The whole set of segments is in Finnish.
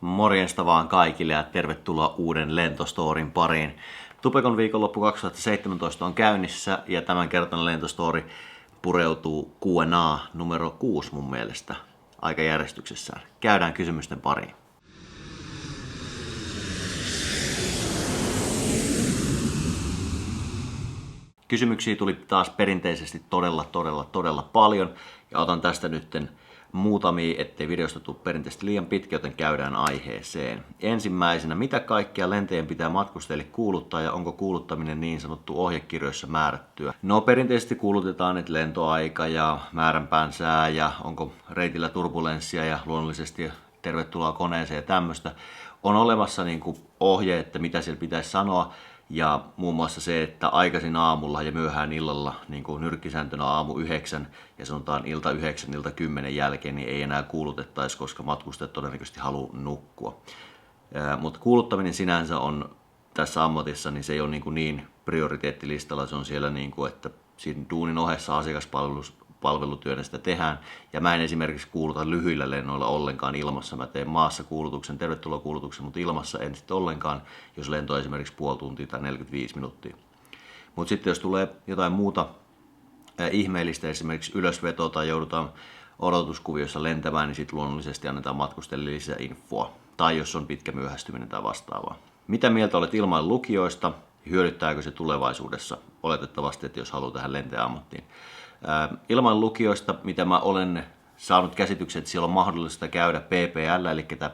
Morjesta vaan kaikille ja tervetuloa uuden Lentostorin pariin. Tupekon viikonloppu 2017 on käynnissä ja tämänkertainen Lentostori pureutuu Q&A numero 6 mun mielestä aikajärjestyksessään. Käydään kysymysten pariin. Kysymyksiä tuli taas perinteisesti todella paljon ja otan tästä nytten muutamia, ettei videosta tule perinteisesti liian pitkä, joten käydään aiheeseen. Ensimmäisenä, mitä kaikkia lentäjien pitää matkustajille kuuluttaa ja onko kuuluttaminen niin sanottu ohjekirjoissa määrättyä? No perinteisesti kuulutetaan, että lentoaika ja määränpään sää ja onko reitillä turbulenssia ja luonnollisesti tervetuloa koneeseen ja tämmöistä. On olemassa ohje, että mitä siellä pitäisi sanoa. Ja muun muassa se, että aikaisin aamulla ja myöhään illalla, niin kuin nyrkkisääntönä aamu 9 ja sanotaan ilta 9, ilta 10 jälkeen, niin ei enää kuulutettaisi, koska matkustajat todennäköisesti haluaa nukkua. Mutta kuuluttaminen sinänsä on tässä ammatissa, niin se ei ole niin prioriteettilistalla, se on siellä, että siinä duunin ohessa asiakaspalvelutyönä sitä tehdään. Ja mä en esimerkiksi kuuluta lyhyillä lennoilla ollenkaan ilmassa. Mä teen maassa kuulutuksen, tervetulokuulutuksen, mutta ilmassa en sitten ollenkaan, jos lento on esimerkiksi puoli tuntia tai 45 minuuttia. Mutta sitten jos tulee jotain muuta ihmeellistä, esimerkiksi ylösveto tai joudutaan odotuskuviossa lentämään, niin sitten luonnollisesti annetaan matkustajille lisää infoa. Tai jos on pitkä myöhästyminen tai vastaavaa. Mitä mieltä olet ilmailukijoista? Hyödyttääkö se tulevaisuudessa? Oletettavasti, että jos haluaa tähän lentäjäammattiin. Ilmailulukioista, mitä mä olen saanut käsityksen, että siellä on mahdollista käydä PPL, eli tämä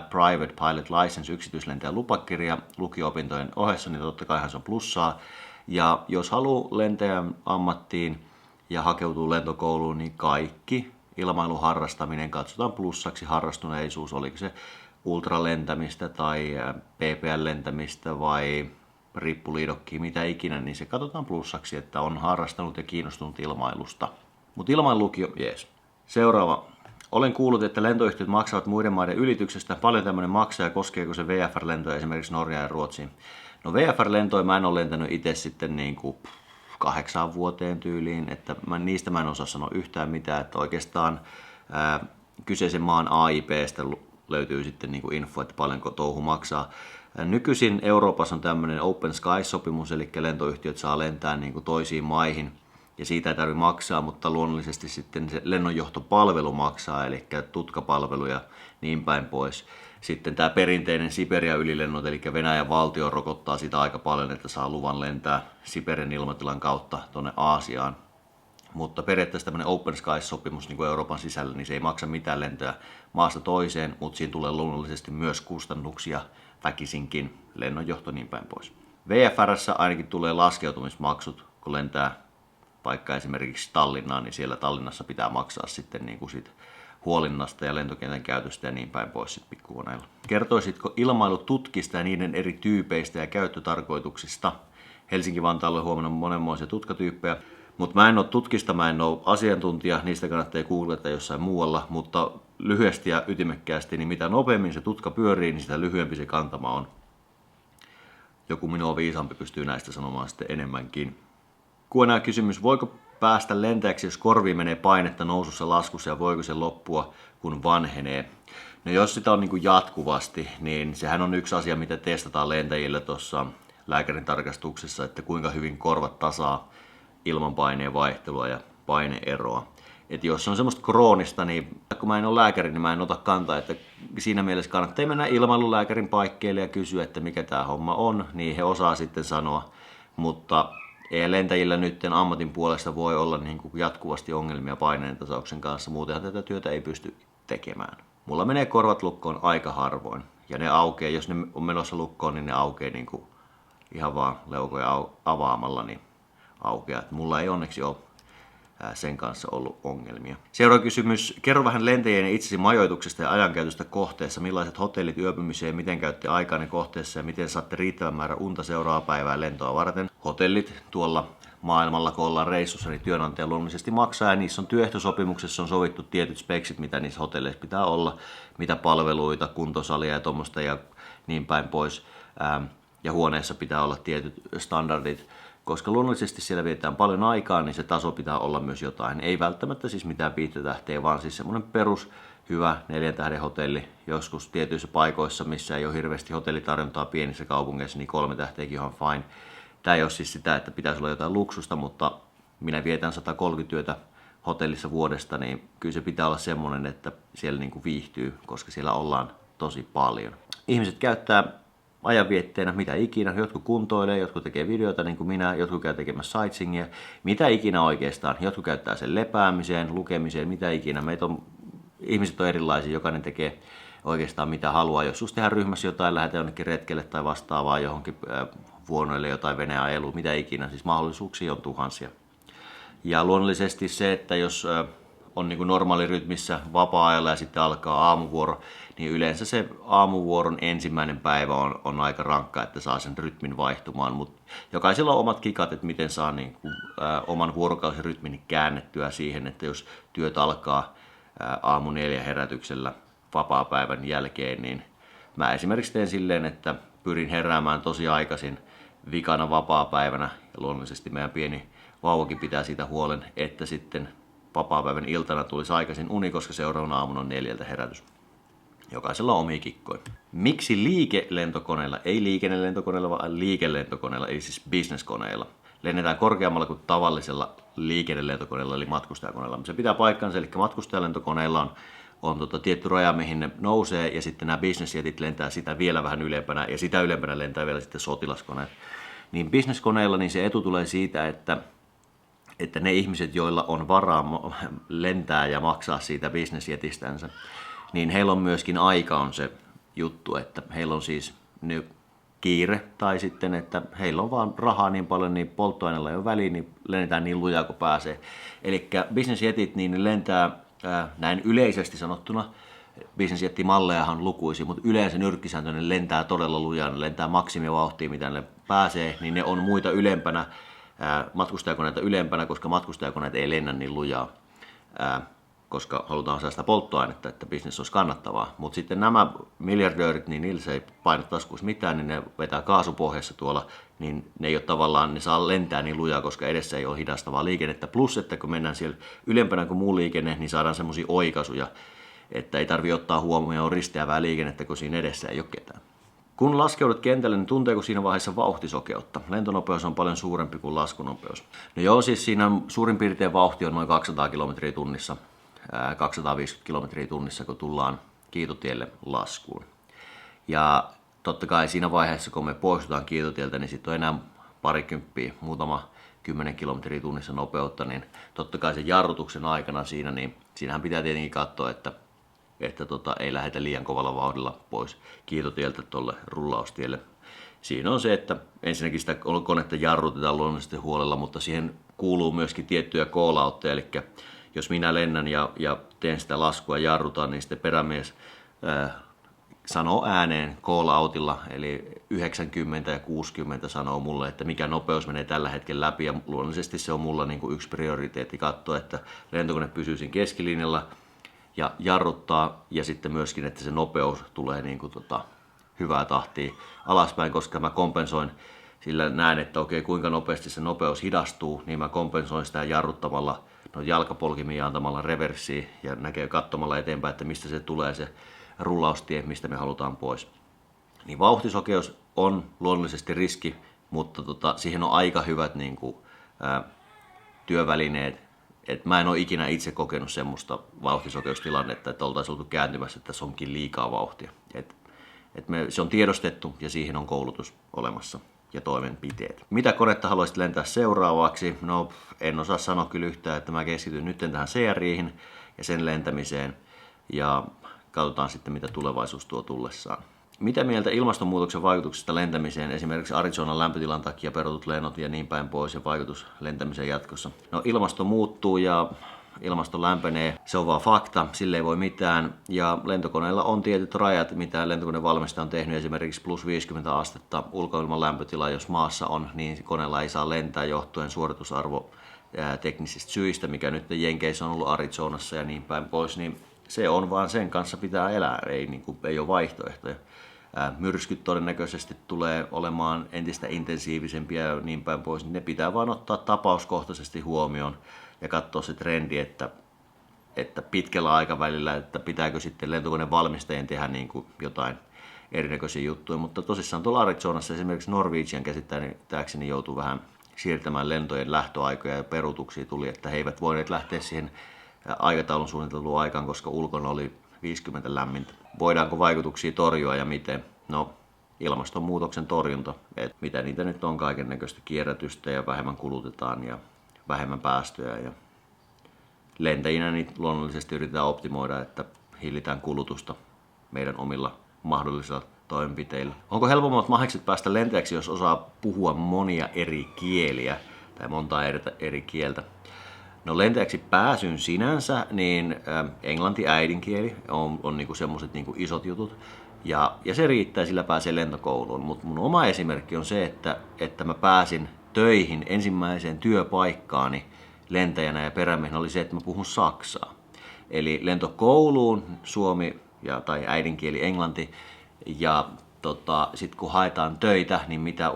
Private Pilot License, yksityislentäjän lupakirja lukio-opintojen ohessa, niin totta kai se on plussaa. Ja jos haluaa lentäjän ammattiin ja hakeutuu lentokouluun, niin kaikki ilmailuharrastaminen katsotaan plussaksi, harrastuneisuus, oliko se ultralentämistä tai PPL-lentämistä vai rippuliidokkiin, mitä ikinä, niin se katsotaan plussaksi, että on harrastanut ja kiinnostunut ilmailusta. Mutta ilmailulukio, jees. Seuraava. Olen kuullut, että lentoyhtiöt maksavat muiden maiden ylityksestä. Paljon tämmöinen maksaa ja koskeeko se VFR-lentoja esimerkiksi Norjaan ja Ruotsiin? No VFR-lentoja mä en ole lentänyt itse sitten 8 vuoteen tyyliin, että niistä mä en osaa sanoa yhtään mitään, että oikeastaan kyseisen maan AIPstä löytyy sitten info, että paljonko touhu maksaa. Nykyisin Euroopassa on tämmöinen Open Sky-sopimus, eli lentoyhtiöt saa lentää toisiin maihin ja siitä ei tarvitse maksaa, mutta luonnollisesti sitten se lennonjohtopalvelu maksaa, eli tutkapalvelu ja niin päin pois. Sitten tämä perinteinen Siberia-ylilennot, eli Venäjän valtio rokottaa sitä aika paljon, että saa luvan lentää Siberian ilmatilan kautta tuonne Aasiaan. Mutta periaatteessa tämmöinen Open Sky-sopimus Euroopan sisällä, niin se ei maksa mitään lentoja maasta toiseen, mutta siinä tulee luonnollisesti myös kustannuksia väkisinkin, lennonjohto niin päin pois. VFR:ssä ainakin tulee laskeutumismaksut, kun lentää vaikka esimerkiksi Tallinnaan, niin siellä Tallinnassa pitää maksaa sitten sit huolinnasta ja lentokentän käytöstä ja niin päin pois sit pikkukoneilla. Kertoisitko ilmailututkista ja niiden eri tyypeistä ja käyttötarkoituksista? Helsinki-Vantaalla on huomannut monenmoisia tutkatyyppejä, mutta mä en ole tutkista, mä en ole asiantuntija, niistä kannattaa googlata jossain muualla, mutta lyhyesti ja ytimekkäästi, niin mitä nopeammin se tutka pyörii, niin sitä lyhyempi se kantama on. Joku minua viisaampi pystyy näistä sanomaan sitten enemmänkin. Q&A-kysymys, voiko päästä lentäjäksi, jos korviin menee painetta nousussa laskussa ja voiko se loppua, kun vanhenee? No jos sitä on jatkuvasti, niin sehän on yksi asia, mitä testataan lentäjille tuossa lääkärin tarkastuksessa, että kuinka hyvin korvat tasaa ilmanpaineen vaihtelua ja paineeroa. Että jos on semmoista kroonista, niin kun mä en ole lääkäri, niin mä en ota kantaa, että siinä mielessä kannattaa mennä ilmailulääkärin paikkeille ja kysyä, että mikä tää homma on, niin he osaa sitten sanoa, mutta ei lentäjillä nyt ammatin puolesta voi olla jatkuvasti ongelmia paineen tasauksen kanssa, muutenhan tätä työtä ei pysty tekemään. Mulla menee korvat lukkoon aika harvoin ja ne aukeaa, jos ne on menossa lukkoon, niin ne aukeaa ihan vaan leukoja avaamalla niin aukeaa. Mulla ei onneksi ole sen kanssa ollut ongelmia. Seuraava kysymys. Kerro vähän lentäjien itsesi majoituksesta ja ajankäytöstä kohteessa. Millaiset hotellit yöpymiseen, miten käytte aikaanne kohteessa ja miten saatte riittävän määrän unta seuraavaa päivää lentoa varten? Hotellit tuolla maailmalla, kun ollaan reissussa, niin työnantaja luonnollisesti maksaa ja niissä on työehtosopimuksessa on sovittu tietyt speksit, mitä niissä hotelleissa pitää olla, mitä palveluita, kuntosalia ja tuommoista ja niin päin pois. Ja huoneessa pitää olla tietyt standardit. Koska luonnollisesti siellä vietetään paljon aikaa, niin se taso pitää olla myös jotain. Ei välttämättä siis mitään 5 tähteä, vaan siis semmoinen perus hyvä 4 tähden hotelli. Joskus tietyissä paikoissa, missä ei ole hirveästi hotellitarjontaa pienissä kaupungeissa, niin 3 tähteäkin on fine. Tämä ei ole siis sitä, että pitäisi olla jotain luksusta, mutta minä vietän 130 työtä hotellissa vuodesta, niin kyllä se pitää olla semmoinen, että siellä niin kuin viihtyy, koska siellä ollaan tosi paljon. Ihmiset käyttää ajanvietteenä mitä ikinä. Jotkut kuntoilee, jotkut tekee videoita niin kuin minä, jotkut käy tekemässä sightseeingia. Mitä ikinä oikeastaan. Jotkut käyttää sen lepäämiseen, lukemiseen, mitä ikinä. Ihmiset on erilaisia, jokainen tekee oikeastaan mitä haluaa. Joskus tehdään ryhmässä jotain, lähdetään jonnekin retkelle tai vastaavaa johonkin vuonoille jotain veneajelua, mitä ikinä. Siis mahdollisuuksia on tuhansia. Ja luonnollisesti se, että jos on niin kuin normaalirytmissä vapaa-ajalla ja sitten alkaa aamuvuoro, niin yleensä se aamuvuoron ensimmäinen päivä on aika rankka, että saa sen rytmin vaihtumaan. Mutta jokaisella on omat kikat, että miten saa niin kuin, oman vuorokausirytmin käännettyä siihen, että jos työt alkaa aamu 4 herätyksellä vapaa-päivän jälkeen, niin mä esimerkiksi teen silleen, että pyrin heräämään tosi aikaisin vikana vapaa-päivänä ja luonnollisesti meidän pieni vauvakin pitää siitä huolen, että sitten vapaapäivän iltana tulisi aikaisin uni, koska seuraavana aamuna on 4 herätys. Jokaisella on omia kikkoja. Miksi liikelentokoneilla, ei liikennelentokoneilla, vaan liikelentokoneilla, ei siis businesskoneilla, lennetään korkeammalla kuin tavallisella liikennelentokoneella, eli matkustajakoneella. Se pitää paikkansa, eli matkustajalentokoneilla on tietty raja, mihin ne nousee, ja sitten nämä businessjetit lentää sitä vielä vähän ylempänä, ja sitä ylempänä lentää vielä sitten sotilaskoneet. Niin businesskoneilla niin se etu tulee siitä, että ne ihmiset, joilla on varaa lentää ja maksaa siitä bisnesjetistänsä, niin heillä on myöskin aika on se juttu, että heillä on siis kiire tai sitten, että heillä on vaan rahaa niin paljon, niin polttoaineella ei ole väliä, niin lennetään niin lujaa kuin pääsee. Eli bisnesjetit niin ne lentää näin yleisesti sanottuna, bisnesjettimallejahan lukuisia, mutta yleensä nyrkkisääntö lentää todella lujaa, ne lentää maksimivauhtia, mitä ne pääsee, niin ne on muita ylempänä, matkustajakoneita ylempänä, koska matkustajakoneet ei lennä niin lujaa, koska halutaan säästää polttoainetta, että bisnes olisi kannattavaa. Mutta sitten nämä miljardöörit, niin niillä se ei paina taskuissa mitään, niin ne vetää kaasupohjassa tuolla, niin ne ei ole tavallaan, ne saa lentää niin lujaa, koska edessä ei ole hidastavaa liikennettä. Plus, että kun mennään siellä ylempänä kuin muu liikenne, niin saadaan semmoisia oikaisuja, että ei tarvitse ottaa huomioon risteävää liikennettä, kun siinä edessä ei ole ketään. Kun laskeudut kentälle, niin tunteeko siinä vaiheessa vauhtisokeutta? Lentonopeus on paljon suurempi kuin laskunopeus. No joo, siis siinä suurin piirtein vauhti on noin 200 kilometriä tunnissa, 250 kilometriä tunnissa, kun tullaan kiitotielle laskuun. Ja totta kai siinä vaiheessa, kun me poistutaan kiitotieltä, niin sitten on enää parikymppiä, muutama 10 kilometriä tunnissa nopeutta, niin totta kai sen jarrutuksen aikana siinä, niin siinähän pitää tietenkin katsoa, että ei lähdetä liian kovalla vauhdilla pois kiitotieltä tuolle rullaustielle. Siinä on se, että ensinnäkin sitä konetta jarrutetaan luonnollisesti huolella, mutta siihen kuuluu myöskin tiettyjä call-outteja, eli jos minä lennän ja teen sitä laskua ja jarrutaan, niin sitten perämies sanoo ääneen call-outilla, eli 90 ja 60 sanoo mulle, että mikä nopeus menee tällä hetkellä läpi, ja luonnollisesti se on mulla niin kuin yksi prioriteetti katsoa, että lentokone pysyy siinä keskilinjalla ja jarruttaa, ja sitten myöskin, että se nopeus tulee niin kuin hyvää tahtia alaspäin, koska mä kompensoin sillä näen, että okei, kuinka nopeasti se nopeus hidastuu, niin mä kompensoin sitä jarruttamalla jalkapolkimia antamalla reversiä ja näkee katsomalla eteenpäin, että mistä se tulee se rullaustie, mistä me halutaan pois. Niin vauhtisokeus on luonnollisesti riski, mutta siihen on aika hyvät niin kuin, työvälineet. Mä en ole ikinä itse kokenut semmoista vauhtisokeustilannetta, että oltaisiin oltu kääntymässä, että se onkin liikaa vauhtia. Se on tiedostettu ja siihen on koulutus olemassa ja toimenpiteet. Mitä konetta haluaisit lentää seuraavaksi? No, en osaa sanoa kyllä yhtään, että mä keskityn nyt tähän CRI:hin ja sen lentämiseen ja katsotaan sitten, mitä tulevaisuus tuo tullessaan. Mitä mieltä ilmastonmuutoksen vaikutuksesta lentämiseen, esimerkiksi Arizonan lämpötilan takia perutut lennot ja niin päin pois ja vaikutus lentämiseen jatkossa? No, ilmasto muuttuu ja ilmasto lämpenee, se on vaan fakta, sille ei voi mitään. Ja lentokoneilla on tietyt rajat, mitä lentokonevalmistaja on tehnyt, esimerkiksi plus 50 astetta ulkoilman lämpötila, jos maassa on, niin koneella ei saa lentää johtuen suoritusarvo teknisistä syistä, mikä nyt Jenkeissä on ollut Arizonassa ja niin päin pois, niin se on vaan sen kanssa pitää elää, ei ole vaihtoehtoja. Myrskyt todennäköisesti tulee olemaan entistä intensiivisempiä ja niin päin pois, niin ne pitää vaan ottaa tapauskohtaisesti huomioon ja katsoa se trendi, että että pitkällä aikavälillä, että pitääkö sitten lentokoneen valmistajien tehdä niin kuin jotain erinäköisiä juttuja, mutta tosissaan tuolla Arizonassa esimerkiksi Norwegian käsittääkseni joutui vähän siirtämään lentojen lähtöaikoja ja peruutuksia tuli, että he eivät voineet lähteä siihen aikataulun suunniteltuun aikaan, koska ulkona oli 50 lämmintä. Voidaanko vaikutuksia torjua ja miten? No, ilmastonmuutoksen torjunta, että mitä niitä nyt on, kaiken näköistä kierrätystä ja vähemmän kulutetaan ja vähemmän päästöjä ja lentäjinä niin luonnollisesti yritetään optimoida, että hillitään kulutusta meidän omilla mahdollisilla toimenpiteillä. Onko helpommat mahikset päästä lentäjäksi, jos osaa puhua monia eri kieliä tai montaa eri kieltä? No lentäjäksi pääsyn sinänsä, niin englanti äidinkieli on niinku semmoiset niinku isot jutut. Ja se riittää, sillä pääsee lentokouluun. Mutta mun oma esimerkki on se, että mä pääsin töihin ensimmäiseen työpaikkaani lentäjänä ja perämiehenä oli se, että mä puhun saksaa. Eli lentokouluun suomi tai äidinkieli englanti. Ja sitten kun haetaan töitä, niin mitä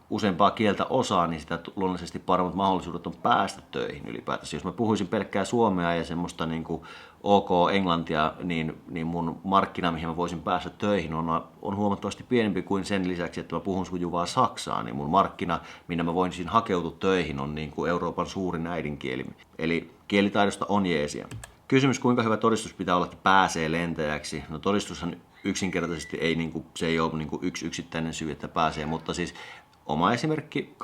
useampaa kieltä osaa, niin sitä luonnollisesti paremmat mahdollisuudet on päästä töihin ylipäätänsä. Jos mä puhuisin pelkkää suomea ja semmoista niin kuin OK englantia, niin mun markkina, mihin mä voisin päästä töihin, on huomattavasti pienempi kuin sen lisäksi, että mä puhun sujuvaa saksaa. Niin mun markkina, minne mä voisin hakeutua töihin, on niin kuin Euroopan suurin äidinkieli. Eli kielitaidosta on jeesiä. Kysymys, kuinka hyvä todistus pitää olla, että pääsee lentäjäksi? No todistushan yksinkertaisesti se ei ole yksi yksittäinen syy, että pääsee, mutta siis oma esimerkki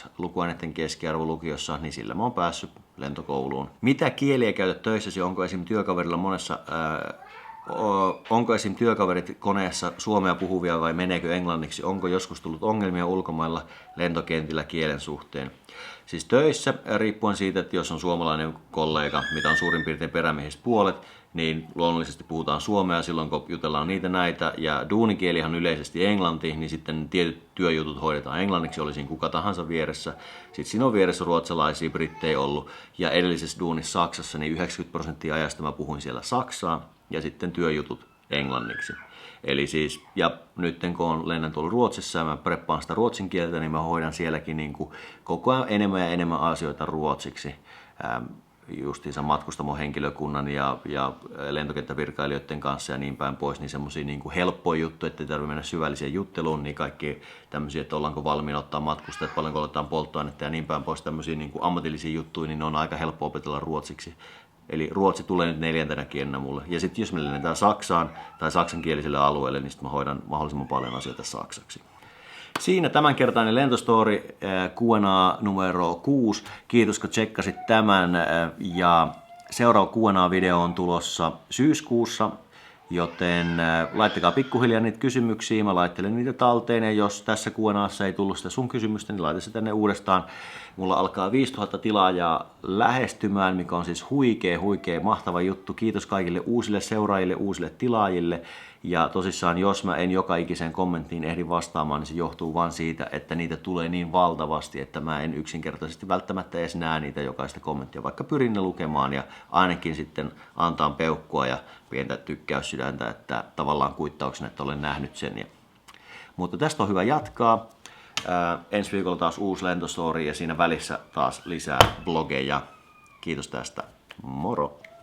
8.2 lukuaineiden keskiarvo lukiossa, niin sillä mä oon päässyt lentokouluun. Mitä kieliä käytät töissäsi? Onko esim. Onko esim. Työkaverit koneessa suomea puhuvia vai meneekö englanniksi? Onko joskus tullut ongelmia ulkomailla lentokentillä kielen suhteen? Siis töissä, riippuen siitä, että jos on suomalainen kollega, mitä on suurin piirtein perämiehistä puolet, niin luonnollisesti puhutaan suomea silloin, kun jutellaan niitä näitä, ja duunikielihan yleisesti englanti, niin sitten tietyt työjutut hoidetaan englanniksi, oli siinä kuka tahansa vieressä. Sitten siinä on vieressä ruotsalaisia, brittejä ollut, ja edellisessä duunissa Saksassa, niin 90% ajasta mä puhuin siellä saksaa, ja sitten työjutut englanniksi. Eli siis, ja nyt kun lennän tuolla Ruotsissa ja mä preppaan sitä ruotsin kieltä, niin mä hoidan sielläkin niin kuin koko ajan enemmän ja enemmän asioita ruotsiksi. Justiinsa matkustamon henkilökunnan ja lentokenttävirkailijoiden kanssa ja niin päin pois, niin semmosia niin kuin helppoja juttuja, ettei tarvitse mennä syvälliseen jutteluun, niin kaikki tämmöisiä, että ollaanko valmiina ottaa matkustajat, paljonko otetaan polttoainetta ja niin päin pois, tämmöisiä niin kuin ammatillisia juttuja, niin ne on aika helppo opetella ruotsiksi. Eli ruotsi tulee nyt 4. kielenä mulle. Ja sitten jos me lennetään Saksaan tai saksankieliselle alueelle, niin sitten mä hoidan mahdollisimman paljon asioita saksaksi. Siinä tämänkertainen lentostory Q&A numero 6. Kiitos kun tsekkasit tämän. Ja seuraava Q&A-video on tulossa syyskuussa, joten laittakaa pikkuhiljaa niitä kysymyksiä. Mä laittelen niitä talteen ja jos tässä Q&A:ssa ei tullut sitä sun kysymystä, niin laita se tänne uudestaan. Mulla alkaa 5000 tilaajaa lähestymään, mikä on siis huikea mahtava juttu. Kiitos kaikille uusille seuraajille, uusille tilaajille. Ja tosissaan, jos mä en joka ikiseen kommenttiin ehdi vastaamaan, niin se johtuu vain siitä, että niitä tulee niin valtavasti, että mä en yksinkertaisesti välttämättä edes näe niitä jokaista kommenttia, vaikka pyrin ne lukemaan ja ainakin sitten antaa peukkua ja pientä tykkäyssydäntä, että tavallaan kuittauksena, että olen nähnyt sen. Mutta tästä on hyvä jatkaa. Ensi viikolla taas uusi lentostory ja siinä välissä taas lisää blogeja. Kiitos tästä. Moro!